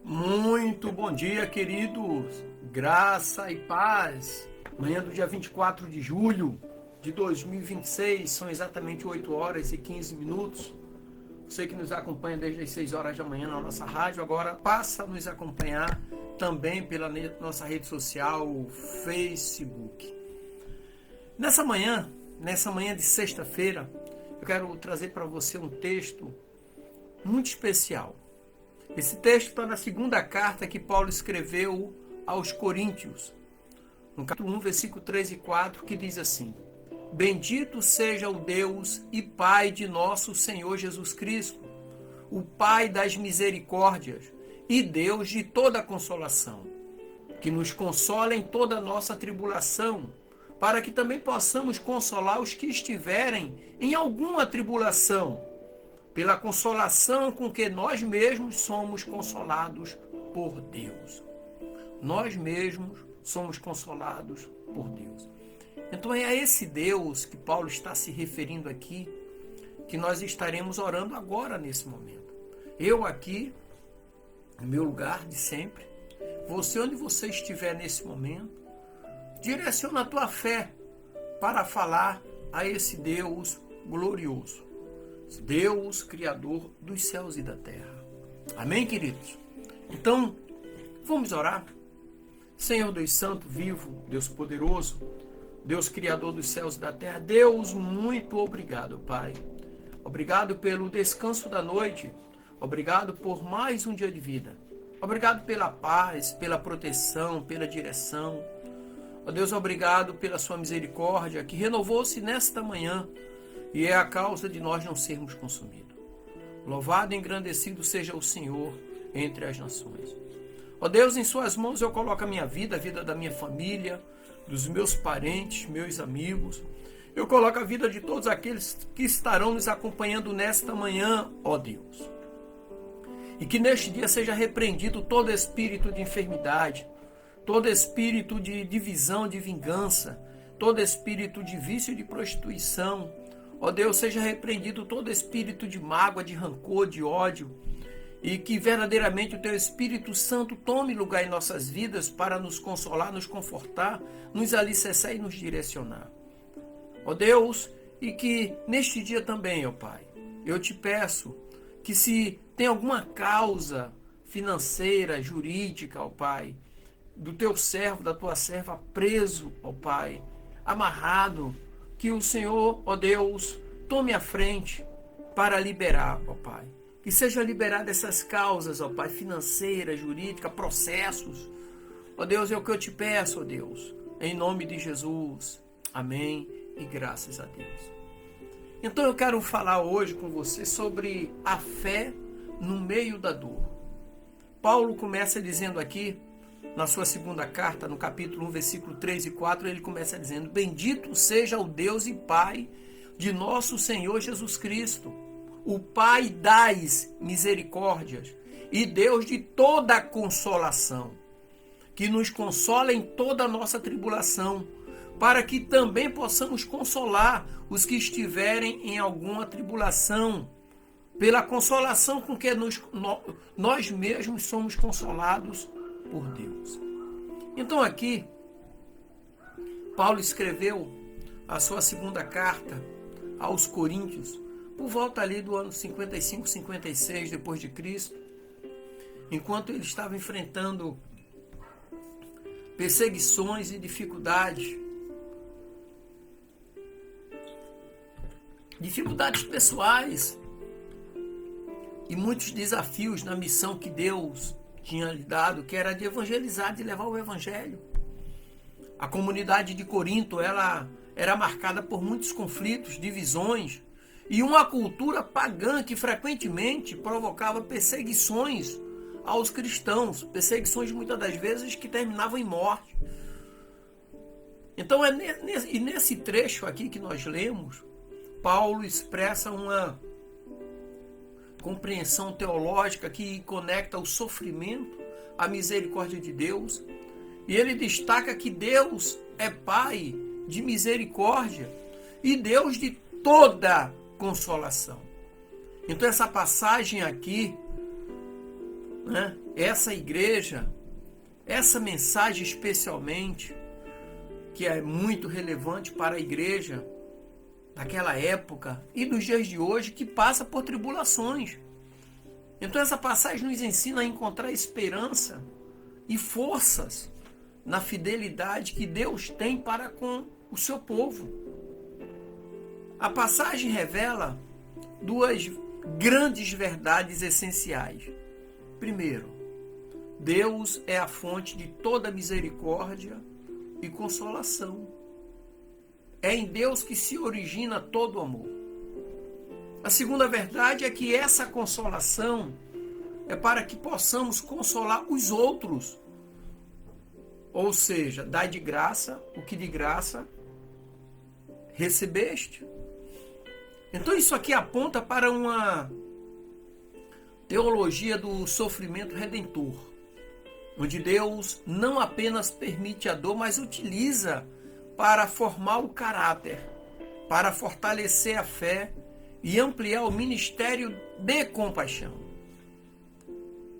Muito bom dia, queridos. Graça e paz. Manhã do dia 24 de julho de 2026, são exatamente 8 horas e 15 minutos. Você que nos acompanha desde as 6 horas da manhã na nossa rádio, agora passa a nos acompanhar também pela nossa rede social, o Facebook. Nessa manhã de sexta-feira, eu quero trazer para você um texto muito especial. Esse texto está na segunda carta que Paulo escreveu aos Coríntios, no capítulo 1, versículo 3 e 4, que diz assim: Bendito seja o Deus e Pai de nosso Senhor Jesus Cristo, o Pai das misericórdias e Deus de toda consolação, que nos consola em toda a nossa tribulação, para que também possamos consolar os que estiverem em alguma tribulação, pela consolação com que nós mesmos somos consolados por Deus. Nós mesmos somos consolados por Deus. Então é a esse Deus que Paulo está se referindo aqui, que nós estaremos orando agora nesse momento. Eu aqui, no meu lugar de sempre, você onde você estiver nesse momento, direciona a tua fé para falar a esse Deus glorioso. Deus, Criador dos céus e da terra. Amém, queridos? Então, vamos orar. Senhor Deus Santo, vivo, Deus poderoso, Deus Criador dos céus e da terra, Deus, muito obrigado, Pai. Obrigado pelo descanso da noite. Obrigado por mais um dia de vida. Obrigado pela paz, pela proteção, pela direção. Ó Deus, obrigado pela sua misericórdia que renovou-se nesta manhã, e é a causa de nós não sermos consumidos. Louvado e engrandecido seja o Senhor entre as nações. Ó Deus, em suas mãos eu coloco a minha vida, a vida da minha família, dos meus parentes, meus amigos. Eu coloco a vida de todos aqueles que estarão nos acompanhando nesta manhã, ó Deus. E que neste dia seja repreendido todo espírito de enfermidade, todo espírito de divisão, de vingança, todo espírito de vício e de prostituição. Ó Deus, seja repreendido todo espírito de mágoa, de rancor, de ódio, e que verdadeiramente o Teu Espírito Santo tome lugar em nossas vidas para nos consolar, nos confortar, nos alicerçar e nos direcionar. Ó Deus, e que neste dia também, ó Pai, eu te peço que se tem alguma causa financeira, jurídica, ó Pai, do Teu servo, da Tua serva preso, ó Pai, amarrado, que o Senhor, ó Deus, tome a frente para liberar, ó Pai. Que seja liberada essas causas, ó Pai, financeira, jurídica, processos. Ó Deus, é o que eu te peço, ó Deus, em nome de Jesus. Amém e graças a Deus. Então eu quero falar hoje com você sobre a fé no meio da dor. Paulo começa dizendo aqui, na sua segunda carta, no capítulo 1, versículo 3 e 4, ele começa dizendo: Bendito seja o Deus e Pai de nosso Senhor Jesus Cristo, o Pai das misericórdias e Deus de toda consolação, que nos consola em toda a nossa tribulação, para que também possamos consolar os que estiverem em alguma tribulação, pela consolação com que nós mesmos somos consolados por Deus. Então aqui, Paulo escreveu a sua segunda carta aos Coríntios, por volta ali do ano 55, 56 depois de Cristo, enquanto ele estava enfrentando perseguições e dificuldades pessoais e muitos desafios na missão que Deus tinha lhe dado, que era de evangelizar, de levar o evangelho. A comunidade de Corinto, ela era marcada por muitos conflitos, divisões e uma cultura pagã que frequentemente provocava perseguições aos cristãos, perseguições muitas das vezes que terminavam em morte. Então nesse trecho aqui que nós lemos, Paulo expressa uma compreensão teológica que conecta o sofrimento à misericórdia de Deus, e ele destaca que Deus é Pai de misericórdia e Deus de toda consolação. Então essa passagem aqui, essa igreja, essa mensagem especialmente, que é muito relevante para a igreja daquela época e dos dias de hoje, que passa por tribulações. Então essa passagem nos ensina a encontrar esperança e forças na fidelidade que Deus tem para com o seu povo. A passagem revela duas grandes verdades essenciais. Primeiro, Deus é a fonte de toda misericórdia e consolação. É em Deus que se origina todo o amor. A segunda verdade é que essa consolação é para que possamos consolar os outros. Ou seja, dai de graça o que de graça recebeste. Então isso aqui aponta para uma teologia do sofrimento redentor, onde Deus não apenas permite a dor, mas utiliza para formar o caráter, para fortalecer a fé e ampliar o ministério de compaixão.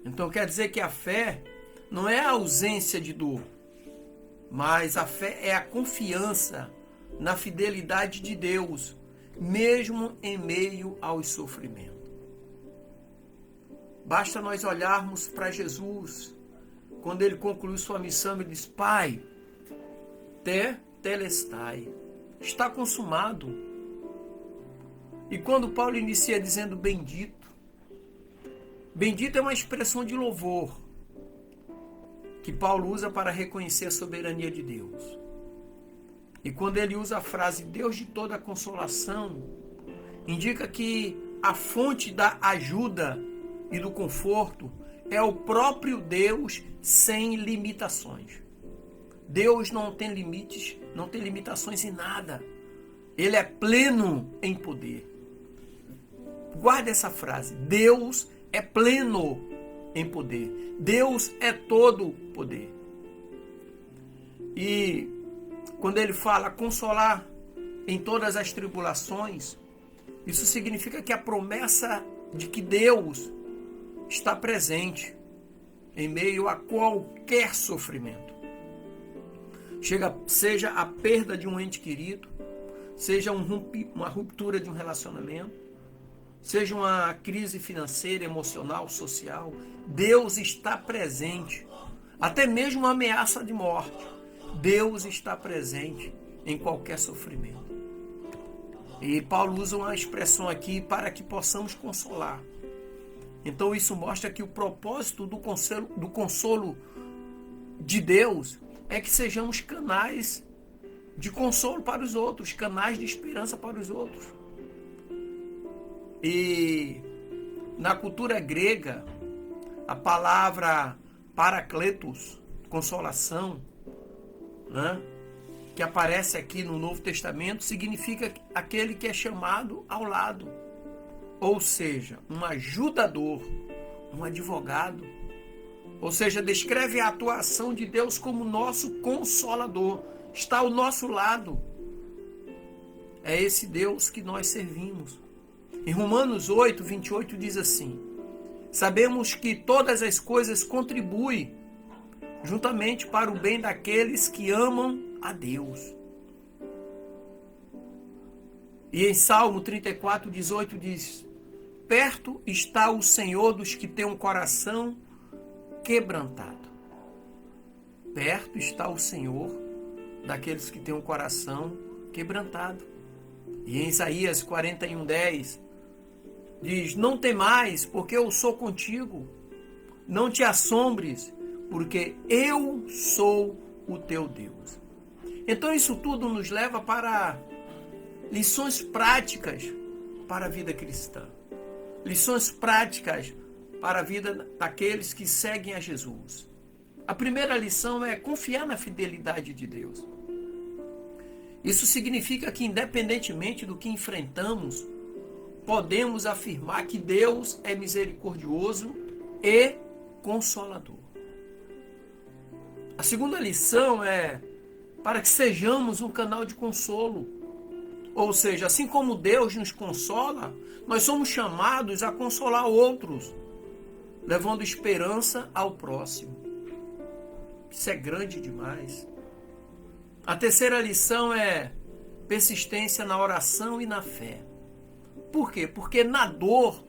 Então quer dizer que a fé não é a ausência de dor, mas a fé é a confiança na fidelidade de Deus, mesmo em meio aos sofrimentos. Basta nós olharmos para Jesus, quando ele concluiu sua missão, ele diz: Pai, telestai, está consumado. E quando Paulo inicia dizendo bendito, bendito é uma expressão de louvor que Paulo usa para reconhecer a soberania de Deus. E quando ele usa a frase Deus de toda a consolação, indica que a fonte da ajuda e do conforto é o próprio Deus sem limitações. Deus não tem limites, não tem limitações em nada. Ele é pleno em poder. Guarde essa frase. Deus é pleno em poder. Deus é todo poder. E quando ele fala consolar em todas as tribulações, isso significa que a promessa de que Deus está presente em meio a qualquer sofrimento. Seja a perda de um ente querido, seja uma ruptura de um relacionamento, seja uma crise financeira, emocional, social, Deus está presente. Até mesmo uma ameaça de morte, Deus está presente em qualquer sofrimento. E Paulo usa uma expressão aqui para que possamos consolar. Então isso mostra que o propósito do consolo de Deus é que sejamos canais de consolo para os outros, canais de esperança para os outros. E na cultura grega, a palavra parakletos, consolação, né, que aparece aqui no Novo Testamento, significa aquele que é chamado ao lado. Ou seja, um ajudador, um advogado. Ou seja, descreve a atuação de Deus como nosso consolador. Está ao nosso lado. É esse Deus que nós servimos. Em Romanos 8, 28 diz assim: sabemos que todas as coisas contribuem juntamente para o bem daqueles que amam a Deus. E em Salmo 34, 18 diz: perto está o Senhor dos que têm um coração quebrantado. Perto está o Senhor daqueles que têm um coração quebrantado. E em Isaías 41, 10 diz: não temais, porque eu sou contigo. Não te assombres, porque eu sou o teu Deus. Então isso tudo nos leva para lições práticas para a vida cristã. Lições práticas para a vida daqueles que seguem a Jesus. A primeira lição é confiar na fidelidade de Deus. Isso significa que, independentemente do que enfrentamos, podemos afirmar que Deus é misericordioso e consolador. A segunda lição é para que sejamos um canal de consolo. Ou seja, assim como Deus nos consola, nós somos chamados a consolar outros. levando esperança ao próximo. Isso é grande demais. A terceira lição é persistência na oração e na fé. Por quê? Porque na dor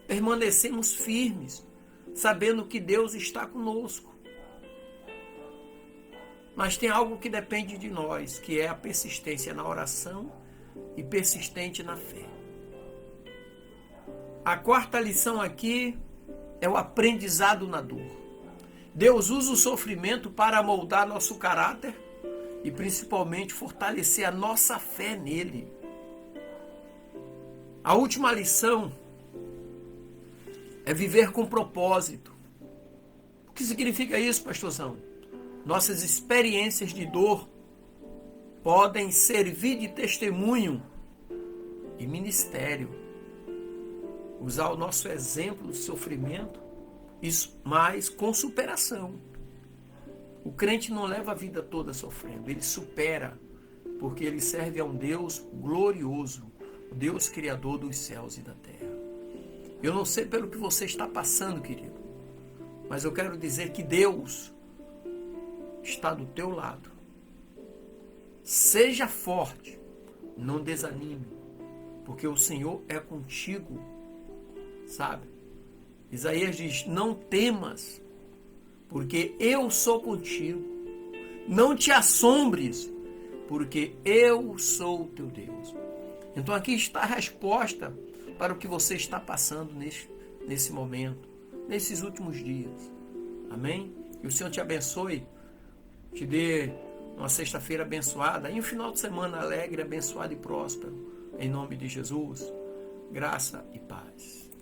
permanecemos firmes, sabendo que Deus está conosco. Mas tem algo que depende de nós, que é a persistência na oração e persistente na fé. A quarta lição aqui é o aprendizado na dor. Deus usa o sofrimento para moldar nosso caráter e principalmente fortalecer a nossa fé nele. A última lição é viver com propósito. O que significa isso, pastorzão? Nossas experiências de dor podem servir de testemunho e ministério. Usar o nosso exemplo de sofrimento, mas com superação. O crente não leva a vida toda sofrendo, ele supera, porque ele serve a um Deus glorioso, o Deus criador dos céus e da terra. Eu não sei pelo que você está passando, querido, mas eu quero dizer que Deus está do teu lado. Seja forte, não desanime, porque o Senhor é contigo, sabe? Isaías diz, não temas, porque eu sou contigo. Não te assombres, porque eu sou o teu Deus. Então aqui está a resposta para o que você está passando nesse momento, nesses últimos dias. Amém? E o Senhor te abençoe, te dê uma sexta-feira abençoada e um final de semana alegre, abençoado e próspero. Em nome de Jesus, graça e paz.